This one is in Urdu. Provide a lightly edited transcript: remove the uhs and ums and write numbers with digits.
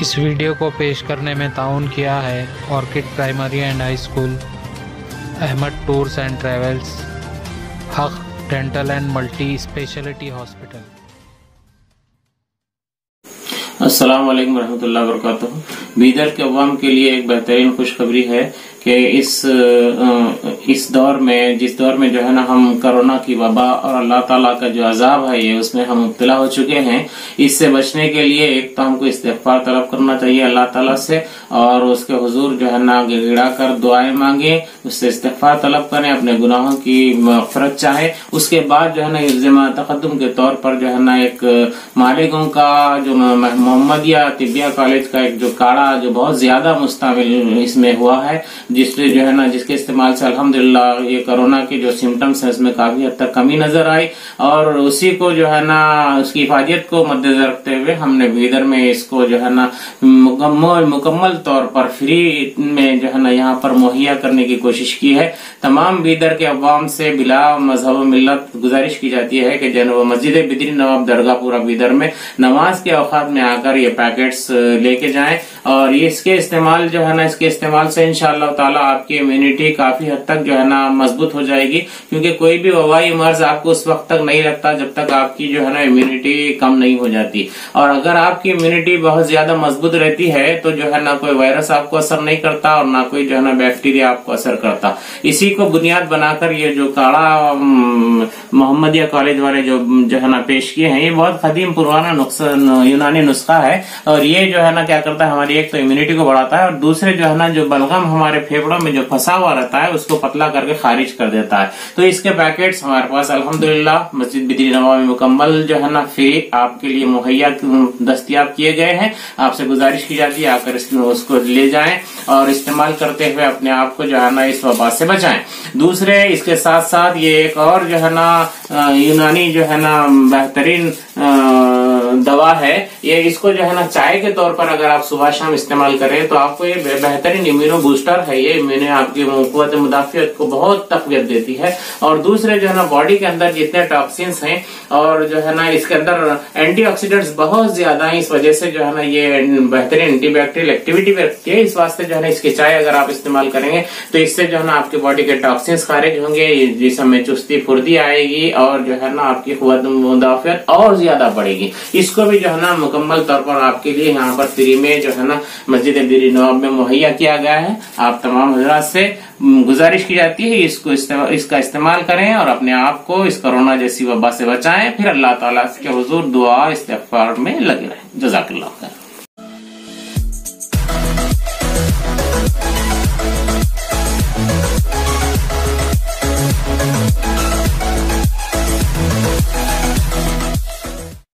اس ویڈیو کو پیش کرنے میں تعاون کیا ہے orchid primary and high school, Ahmed tours and travels, Haq dental and multi speciality hospital. السلام علیکم ورحمۃ اللہ وبرکاتہ۔ بیدر کے عوام کے لیے ایک بہترین خوشخبری ہے کہ اس دور میں جس دور میں جو ہے نا ہم کرونا کی وبا اور اللہ تعالیٰ کا جو عذاب ہے یہ اس میں ہم مبتلا ہو چکے ہیں، اس سے بچنے کے لیے ایک تو ہم کو استغفار طلب کرنا چاہیے اللہ تعالیٰ سے، اور اس کے حضور جو ہے نا گڑ گڑا کر دعائیں مانگیں، اس سے استغفار طلب کریں، اپنے گناہوں کی مغفرت چاہیں۔ اس کے بعد جو ہے نا ذمہ تقدم کے طور پر جو ہے نا ایک مالکوں کا جو محمدیہ طبیہ کالج کا ایک جو کاڑا جو بہت زیادہ مستعمل اس میں ہوا ہے، جس سے جو ہے نا جس کے استعمال سے الحمدللہ یہ کرونا کے جو سمٹمز ہیں اس میں کافی حد تک کمی نظر آئی، اور اسی کو جو ہے نا اس کی حفاظت کو مد نظر رکھتے ہوئے ہم نے بیدر میں اس کو جو ہے نا مکمل طور پر فری میں جو ہے نا یہاں پر مہیا کرنے کی کوشش کی ہے۔ تمام بیدر کے عوام سے بلا مذہب و ملت گزارش کی جاتی ہے کہ جناب مسجد بدری نواب درگاہ پورہ بیدر میں نماز کے اوقات میں آ کر یہ پیکٹس لے کے جائیں، اور اس کے استعمال جو ہے نا اس کے استعمال سے انشاءاللہ تعالی آپ کی امیونٹی کافی حد تک جو ہے نا مضبوط ہو جائے گی، کیونکہ کوئی بھی وبائی مرض آپ کو اس وقت تک نہیں لگتا جب تک آپ کی جو ہے نا امیونٹی کم نہیں ہو جاتی، اور اگر آپ کی امیونٹی بہت زیادہ مضبوط رہتی ہے تو جو ہے نا کوئی وائرس آپ کو اثر نہیں کرتا اور نہ کوئی جو ہے نا بیکٹیریا آپ کو اثر کرتا۔ اسی کو بنیاد بنا کر یہ جو کاڑا محمدیہ کالج والے جو ہے نا پیش کیے ہیں، یہ بہت قدیم پرانا یونانی نسخہ ہے، اور یہ جو ہے نا کیا کرتا ہے ہماری ایک تو امیونٹی کو بڑھاتا ہے، اور دوسرے جو ہے نا جو بلغم ہمارے پھیپڑوں میں جو پھنسا ہوا رہتا ہے اس کو پتلا کر کے خارج کر دیتا ہے۔ تو اس کے پیکٹس ہمارے پاس الحمدللہ مسجد بدری نواب میں مکمل جو ہے نا فری آپ کے لیے مہیا دستیاب کیے گئے ہیں۔ آپ سے گزارش کی جاتی ہے آ کر اس کو لے جائیں اور استعمال کرتے ہوئے اپنے آپ کو جو ہے نا اس وبا سے بچائیں۔ دوسرے اس کے ساتھ ساتھ یہ ایک اور جو ہے نا یونانی جو ہے نا بہترین دوا ہے، یہ اس کو جو ہے نا چائے کے طور پر اگر آپ صبح شام استعمال کریں تو آپ کو یہ بہترین امیونو بوسٹر ہے، یہ آپ کی قوت مدافعت کو بہت تقویت دیتی ہے، اور دوسرے جو ہے نا باڈی کے اندر جتنے ٹاکسینس ہیں اور جو ہے نا اس کے اندر اینٹی آکسیڈنٹس بہت زیادہ ہیں، اس وجہ سے جو ہے نا یہ بہترین اینٹی بیکٹیریل ایکٹیویٹی بھی رکھتی ہے۔ اس واسطے جو ہے نا اس کی چائے اگر آپ استعمال کریں گے تو اس سے جو ہے نا آپ کی باڈی کے ٹاکسینس خارج ہوں گے، جسم میں چستی پھرتی آئے گی، اور جو ہے نا آپ کی قوت مدافعت اور زیادہ بڑھے گی۔ اس کو بھی جو ہے نا مکمل طور پر آپ کے لیے یہاں پر فری میں جو ہے نا مسجد بدری نواب میں مہیا کیا گیا ہے۔ آپ تمام حضرات سے گزارش کی جاتی ہے اس کا استعمال کریں اور اپنے آپ کو اس کرونا جیسی وبا سے بچائیں، پھر اللہ تعالیٰ کے حضور دعا استغفار میں لگے رہیں۔ جزاک اللہ خیر۔